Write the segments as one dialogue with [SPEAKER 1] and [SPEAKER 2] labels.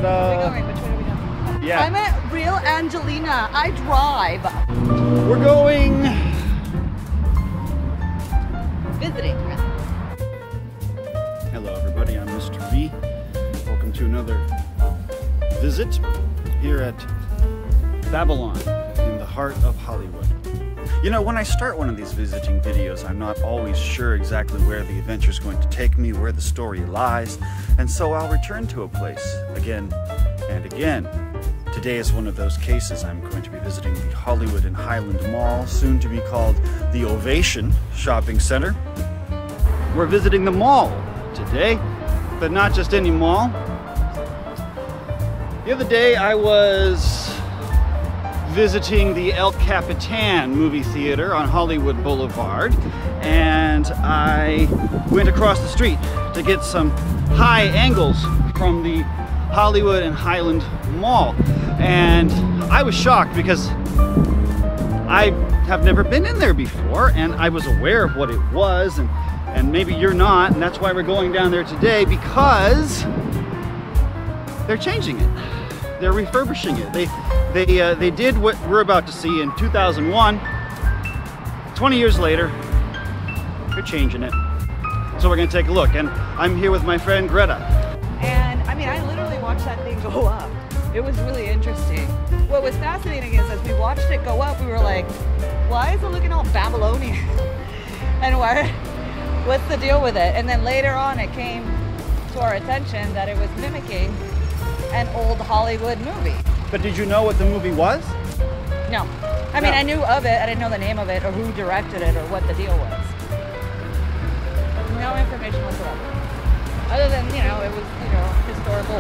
[SPEAKER 1] Greta.
[SPEAKER 2] Where are we going? Which way are we going?
[SPEAKER 1] Yeah.
[SPEAKER 2] I'm at Real Angelina. I drive.
[SPEAKER 1] We're going...
[SPEAKER 2] Visiting.
[SPEAKER 1] Hello everybody, I'm Mr. V. Welcome to another visit here at Babylon in the heart of Hollywood. You know, when I start one of these visiting videos, I'm not always sure exactly where the adventure is going to take me, where the story lies, and so I'll return to a place again and again. Today is one of those cases. I'm going to be visiting the Hollywood and Highland Mall, soon to be called the Ovation Shopping Center. We're visiting the mall today, but not just any mall. The other day I was visiting the El Capitan movie theater on Hollywood Boulevard, and I went across the street to get some high angles from the Hollywood and Highland Mall, and I was shocked because I have never been in there before, and I was aware of what it was, and maybe you're not, and that's why we're going down there today, because they're changing it. They're refurbishing it. They did what we're about to see in 2001. 20 years later, they're changing it. So we're gonna take a look, and I'm here with my friend Greta.
[SPEAKER 2] And I mean, I literally watched that thing go up. It was really interesting. What was fascinating is as we watched it go up, we were like, why is it looking all Babylonian? And what's the deal with it? And then later on it came to our attention that it was mimicking an old Hollywood movie.
[SPEAKER 1] But did you know what the movie was?
[SPEAKER 2] No. I mean, I knew of it. I didn't know the name of it or who directed it or what the deal was. No information whatsoever. Other than, you know, it was, you know, historical,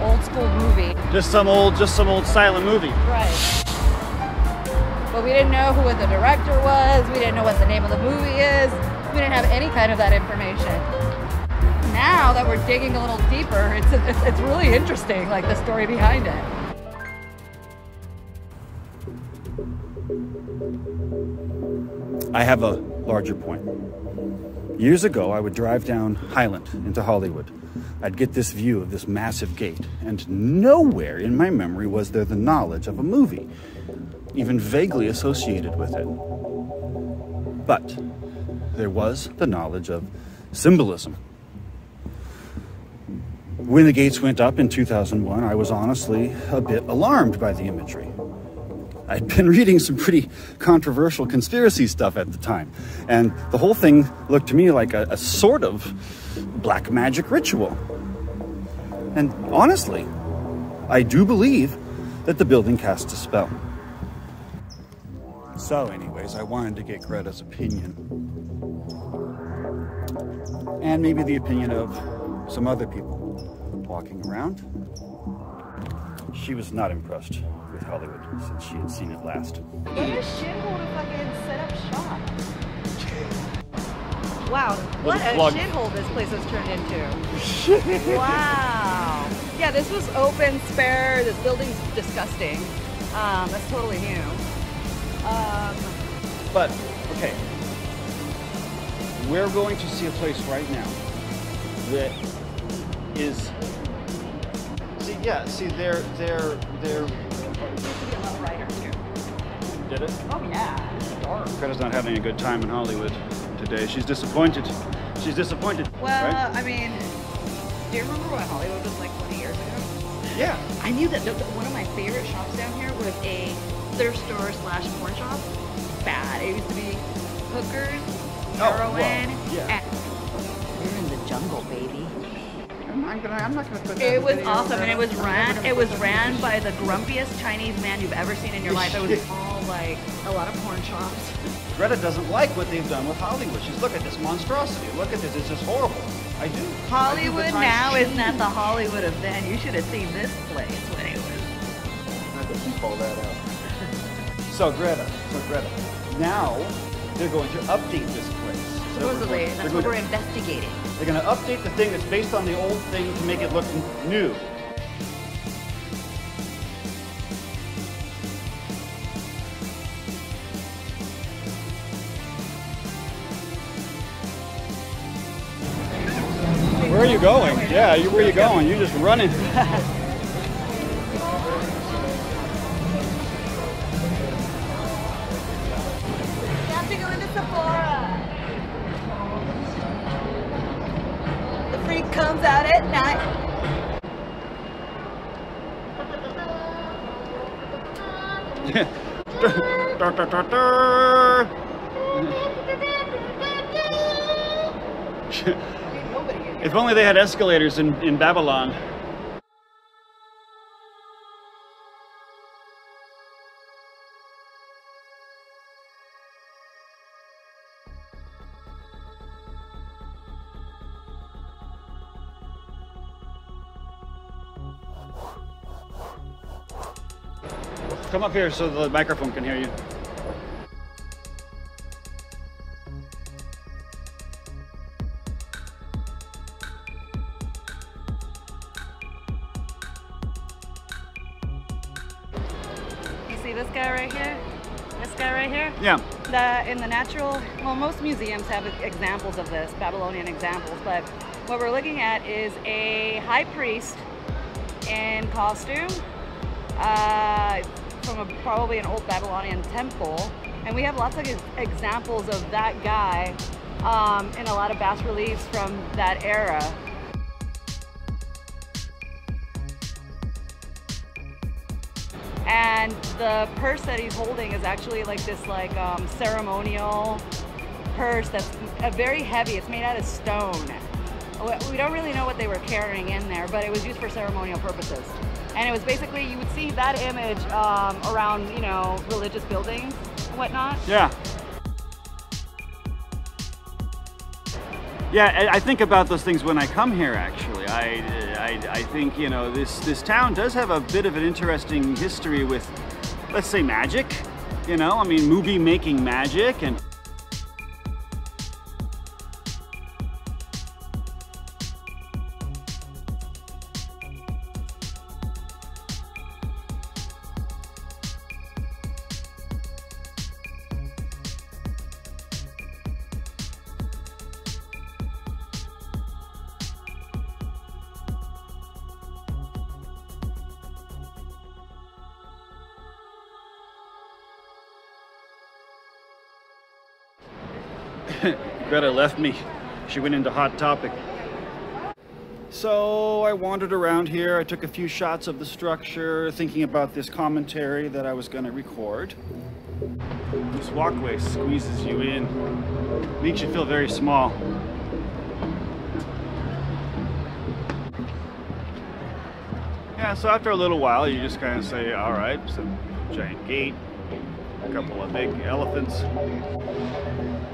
[SPEAKER 2] old school movie.
[SPEAKER 1] Just some old silent movie.
[SPEAKER 2] Right. But we didn't know who the director was. We didn't know what the name of the movie is. We didn't have any kind of that information. Now that we're digging a little deeper, it's really interesting, like the story behind it.
[SPEAKER 1] I have a larger point. Years ago, I would drive down Highland into Hollywood. I'd get this view of this massive gate, and nowhere in my memory was there the knowledge of a movie, even vaguely associated with it. But there was the knowledge of symbolism. When the gates went up in 2001, I was honestly a bit alarmed by the imagery. I'd been reading some pretty controversial conspiracy stuff at the time, and the whole thing looked to me like a sort of black magic ritual. And honestly, I do believe that the building casts a spell. So anyways, I wanted to get Greta's opinion. And maybe the opinion of some other people walking around. She was not impressed with Hollywood since she had seen it last.
[SPEAKER 2] What a shithole to fucking set up shop. Wow, what a shithole this place has turned into. Wow. Yeah, this was open, spare. This building's disgusting. That's totally new.
[SPEAKER 1] But, okay. We're going to see a place right now that is... See, they're
[SPEAKER 2] Used to be a lot of writers here.
[SPEAKER 1] Did it?
[SPEAKER 2] Oh yeah, it's dark.
[SPEAKER 1] Greta's not having a good time in Hollywood today. She's disappointed. She's disappointed.
[SPEAKER 2] Well,
[SPEAKER 1] right?
[SPEAKER 2] I mean, do you remember what Hollywood was like 20 years ago?
[SPEAKER 1] Yeah.
[SPEAKER 2] I knew that one of my favorite shops down here was a thrift store / porn shop. Bad. It used to be hookers, heroin,
[SPEAKER 1] yeah.
[SPEAKER 2] and we're in the jungle, baby.
[SPEAKER 1] I'm not gonna put that.
[SPEAKER 2] It was awesome, and it was ran by the grumpiest Chinese man you've ever seen in your life. It was all like a lot of porn shops.
[SPEAKER 1] Greta doesn't like what they've done with Hollywood. She's, look at this monstrosity. Look at this. It's just horrible. I do.
[SPEAKER 2] Hollywood now is not the Hollywood of then. You should have seen this place when it was.
[SPEAKER 1] I didn't call that out. So Greta, now they're going to update this place.
[SPEAKER 2] Supposedly, that's what we're investigating.
[SPEAKER 1] They're going to update the thing that's based on the old thing to make it look new. Where are you going? Yeah, where are you going? You're just running.
[SPEAKER 2] You have to go into Sephora. The freak comes out at night.
[SPEAKER 1] If only they had escalators in Babylon. Come up here so the microphone can hear you.
[SPEAKER 2] You see this guy right here? This guy right here?
[SPEAKER 1] Yeah.
[SPEAKER 2] In the natural, well, most museums have examples of this, Babylonian examples, but what we're looking at is a high priest in costume from probably an old Babylonian temple, and we have lots of examples of that guy in a lot of bas reliefs from that era. And the purse that he's holding is actually like this ceremonial purse that's very heavy. It's made out of stone. We don't really know what they were carrying in there, but it was used for ceremonial purposes. And it was basically, you would see that image around, you know, religious buildings and whatnot.
[SPEAKER 1] Yeah. Yeah, I think about those things when I come here, actually. I think, you know, this town does have a bit of an interesting history with, let's say, magic. You know, I mean, movie making magic and... Greta left me. She went into Hot Topic. So I wandered around here. I took a few shots of the structure, thinking about this commentary that I was going to record. This walkway squeezes you in, makes you feel very small. Yeah, so after a little while, you just kind of say, all right, some giant gate, a couple of big elephants.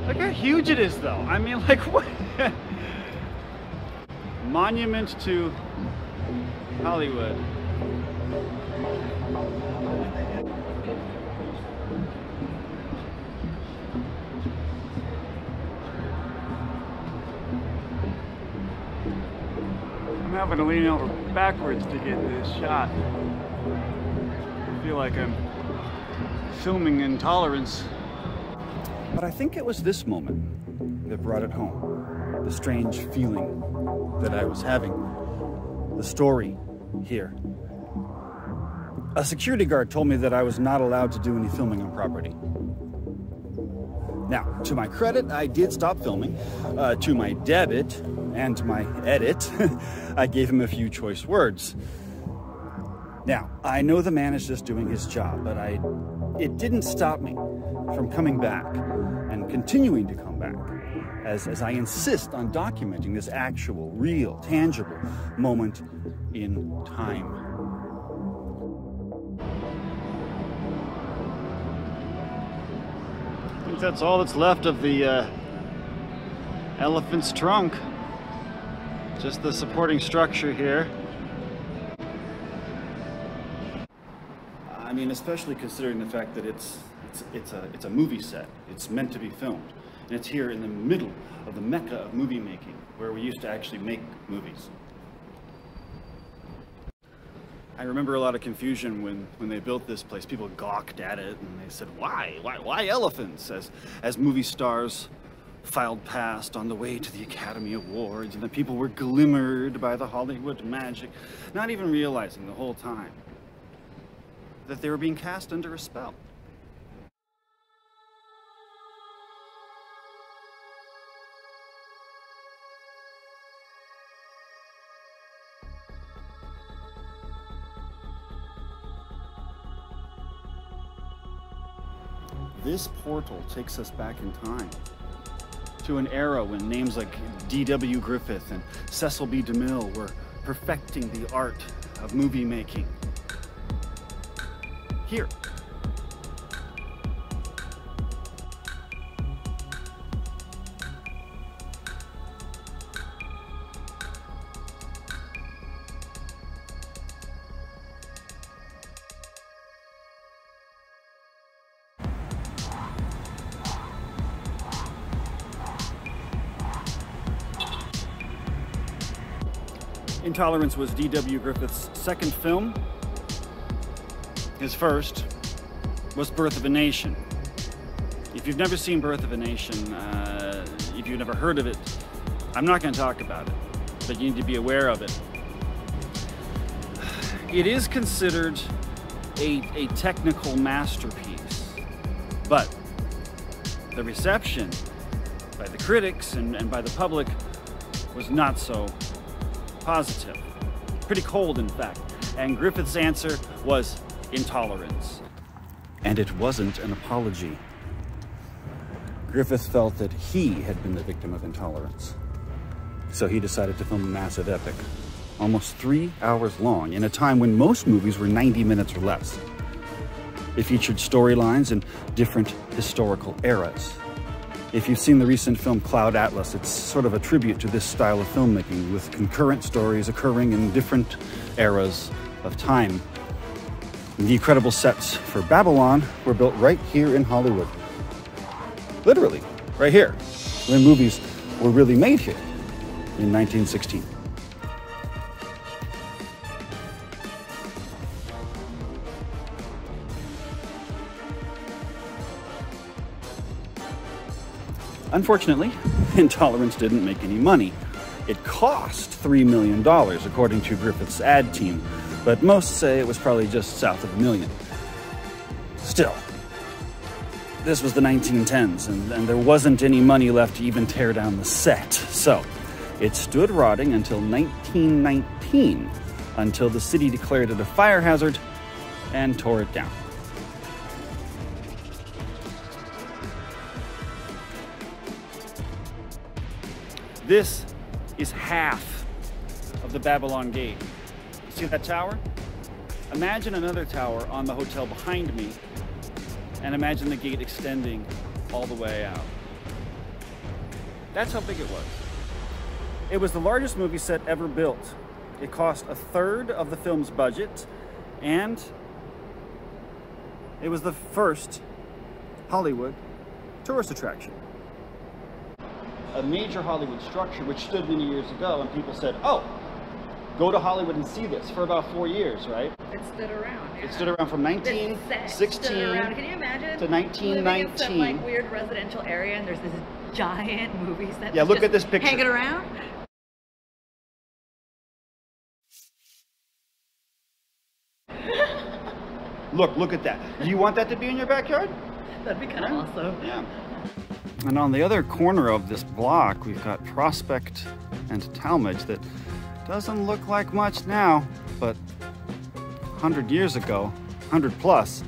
[SPEAKER 1] Look how huge it is, though. I mean, like, what? Monument to Hollywood. I'm having to lean over backwards to get this shot. I feel like I'm filming Intolerance. But I think it was this moment that brought it home. The strange feeling that I was having. The story here. A security guard told me that I was not allowed to do any filming on property. Now, to my credit, I did stop filming. To my debit and to my edit, I gave him a few choice words. Now, I know the man is just doing his job, but it didn't stop me from coming back and continuing to come back as I insist on documenting this actual, real, tangible moment in time. I think that's all that's left of the elephant's trunk. Just the supporting structure here. I mean, especially considering the fact that it's a movie set. It's meant to be filmed. And it's here in the middle of the mecca of movie making, where we used to actually make movies. I remember a lot of confusion when they built this place. People gawked at it and they said, why elephants? As movie stars filed past on the way to the Academy Awards, and the people were glimmered by the Hollywood magic, not even realizing the whole time that they were being cast under a spell. This portal takes us back in time to an era when names like D.W. Griffith and Cecil B. DeMille were perfecting the art of movie making. Here. Intolerance was D.W. Griffith's second film. His first was Birth of a Nation. If you've never seen Birth of a Nation, if you've never heard of it, I'm not going to talk about it, but you need to be aware of it. It is considered a technical masterpiece, but the reception by the critics and by the public was not so positive. Pretty cold, in fact. And Griffith's answer was intolerance. And it wasn't an apology. Griffith felt that he had been the victim of intolerance. So he decided to film a massive epic, almost 3 hours long, in a time when most movies were 90 minutes or less. It featured storylines in different historical eras. If you've seen the recent film Cloud Atlas, it's sort of a tribute to this style of filmmaking, with concurrent stories occurring in different eras of time. The incredible sets for Babylon were built right here in Hollywood. Literally, right here, when movies were really made here in 1916. Unfortunately, Intolerance didn't make any money. It cost $3 million, according to Griffith's ad team, but most say it was probably just south of $1 million. Still, this was the 1910s, and there wasn't any money left to even tear down the set. So, it stood rotting until 1919, until the city declared it a fire hazard and tore it down. This is half of the Babylon Gate. See that tower? Imagine another tower on the hotel behind me, and imagine the gate extending all the way out. That's how big it was. It was the largest movie set ever built. It cost a third of the film's budget, and it was the first Hollywood tourist attraction. A major Hollywood structure which stood many years ago, and people said, oh, go to Hollywood and see this, for about 4 years, right?
[SPEAKER 2] It stood around, yeah.
[SPEAKER 1] It stood around from 1916
[SPEAKER 2] Can you imagine
[SPEAKER 1] to 1919.
[SPEAKER 2] Living in some like weird residential area and there's this giant movie set.
[SPEAKER 1] Yeah, look at this picture.
[SPEAKER 2] Hanging around.
[SPEAKER 1] Look at that. Do you want that to be in your backyard?
[SPEAKER 2] That'd be kind of awesome.
[SPEAKER 1] Yeah. And on the other corner of this block, we've got Prospect and Talmadge that doesn't look like much now, but 100 years ago, 100 plus,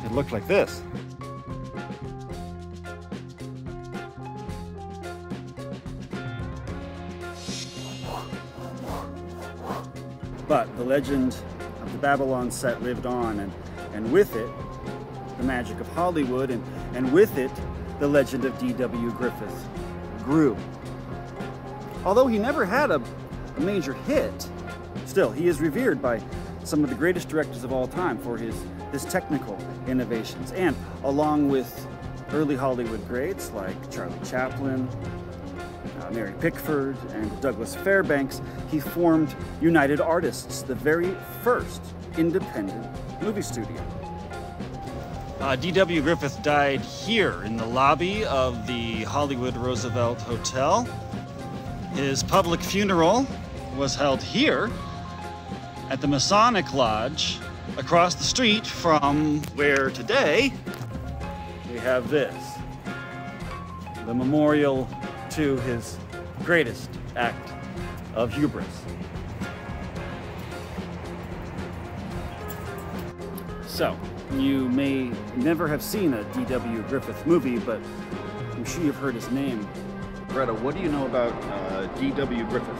[SPEAKER 1] it looked like this. But the legend of the Babylon set lived on, and with it, the magic of Hollywood, and with it, the legend of D.W. Griffith grew. Although he never had a major hit, still, he is revered by some of the greatest directors of all time for his technical innovations. And along with early Hollywood greats like Charlie Chaplin, Mary Pickford, and Douglas Fairbanks, he formed United Artists, the very first independent movie studio. D.W. Griffith died here in the lobby of the Hollywood Roosevelt Hotel. His public funeral was held here at the Masonic Lodge across the street from where today we have this, the memorial to his greatest act of hubris. So, you may never have seen a D.W. Griffith movie, but I'm sure you've heard his name. Greta, what do you know about D.W. Griffith?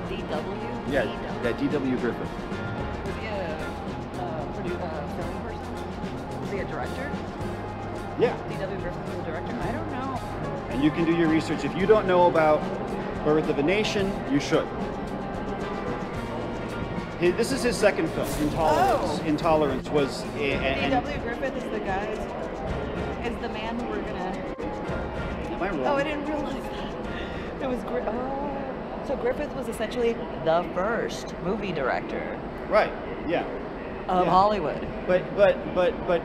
[SPEAKER 2] D.W.?
[SPEAKER 1] Yeah, D.W. Griffith.
[SPEAKER 2] Was he a film person? Was he a director?
[SPEAKER 1] Yeah.
[SPEAKER 2] D.W. Griffith was a director? I don't know.
[SPEAKER 1] And you can do your research. If you don't know about Birth of a Nation, you should. This is his second film, Intolerance.
[SPEAKER 2] Oh.
[SPEAKER 1] Intolerance was...
[SPEAKER 2] D.W. Griffith is the guy, is the man who we're gonna...
[SPEAKER 1] Am I wrong?
[SPEAKER 2] Oh, I didn't realize that. It was so Griffith was essentially the first movie director.
[SPEAKER 1] Right, yeah.
[SPEAKER 2] Of Hollywood.
[SPEAKER 1] But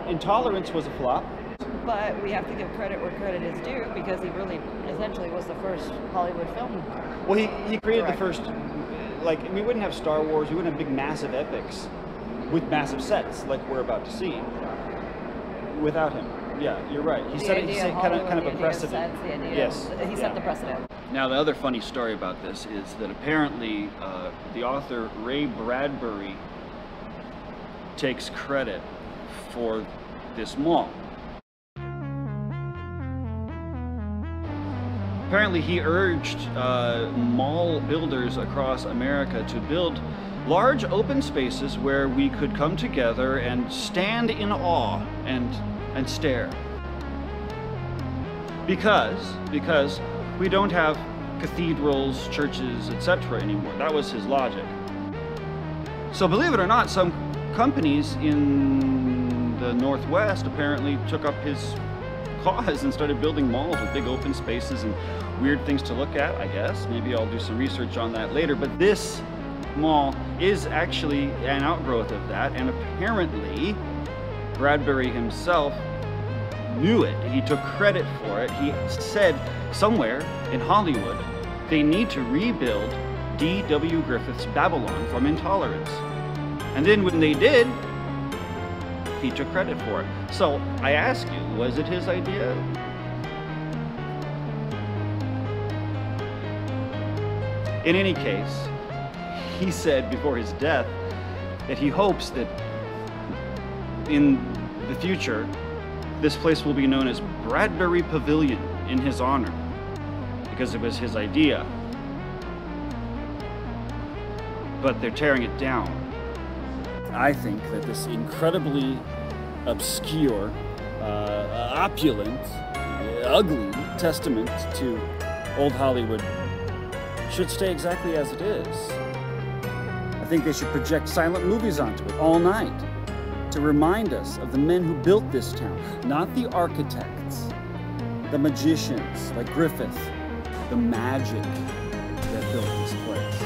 [SPEAKER 1] Intolerance was a flop.
[SPEAKER 2] But we have to give credit where credit is due, because he really essentially was the first Hollywood film.
[SPEAKER 1] Well, he created
[SPEAKER 2] director.
[SPEAKER 1] the first... Like, we wouldn't have Star Wars, we wouldn't have big massive epics with massive sets like we're about to see without him. Yeah, you're right. He set kind of a precedent. Yes.
[SPEAKER 2] He set the precedent.
[SPEAKER 1] Now, the other funny story about this is that apparently the author Ray Bradbury takes credit for this mall. Apparently he urged mall builders across America to build large open spaces where we could come together and stand in awe and stare. Because we don't have cathedrals, churches, etc. anymore. That was his logic. So believe it or not, some companies in the Northwest apparently took up his cause and started building malls with big open spaces and weird things to look at, I guess. Maybe I'll do some research on that later. But this mall is actually an outgrowth of that, and apparently Bradbury himself knew it. He took credit for it. He said somewhere in Hollywood they need to rebuild D.W. Griffith's Babylon from Intolerance. And then when they did, he took credit for it. So I ask you, was it his idea? In any case, he said before his death that he hopes that in the future, this place will be known as Bradbury Pavilion in his honor, because it was his idea. But they're tearing it down. I think that this incredibly obscure, opulent, ugly testament to old Hollywood should stay exactly as it is. I think they should project silent movies onto it all night to remind us of the men who built this town, not the architects, the magicians like Griffith, the magic that built this place.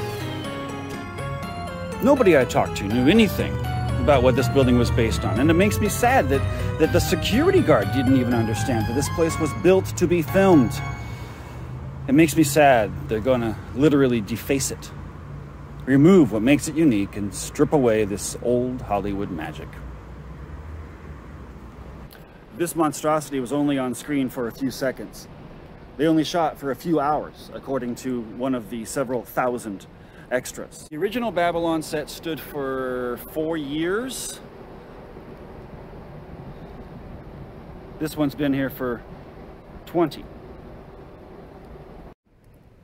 [SPEAKER 1] Nobody I talked to knew anything about what this building was based on, and it makes me sad that the security guard didn't even understand that this place was built to be filmed. It makes me sad they're going to literally deface it, remove what makes it unique, and strip away this old Hollywood magic. This monstrosity was only on screen for a few seconds. They only shot for a few hours, according to one of the several thousand extras. The original Babylon set stood for 4 years. This one's been here for 20.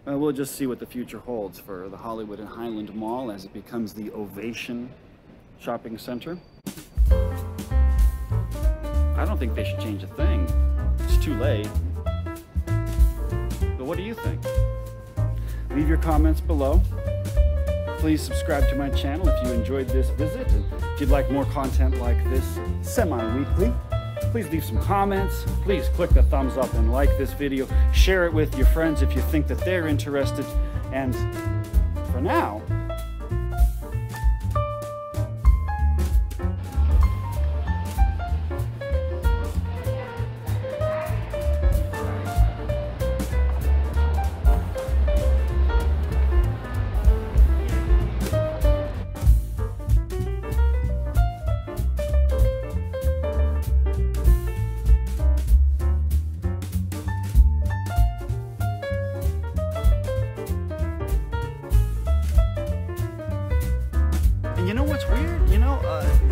[SPEAKER 1] We'll just see what the future holds for the Hollywood and Highland Mall as it becomes the Ovation shopping center. I don't think they should change a thing. It's too late. But what do you think? Leave your comments below. Please subscribe to my channel if you enjoyed this visit, and if you'd like more content like this semi-weekly, please leave some comments. Please click the thumbs up and like this video. Share it with your friends if you think that they're interested. And for now,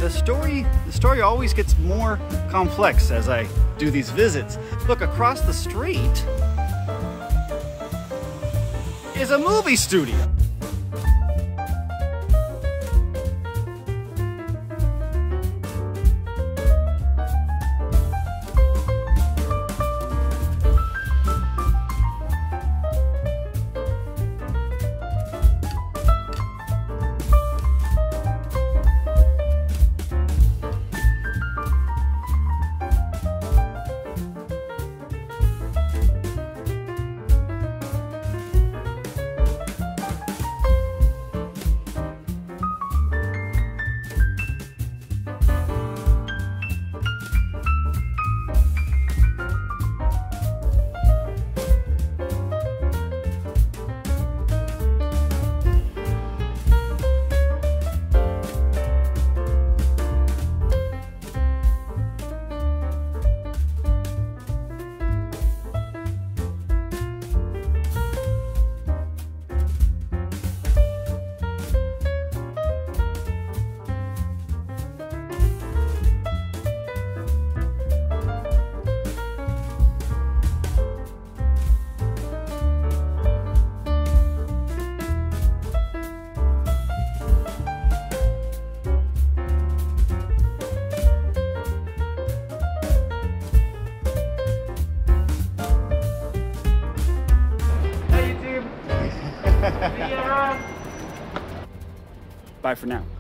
[SPEAKER 1] the story always gets more complex as I do these visits. Look, across the street is a movie studio. Bye for now.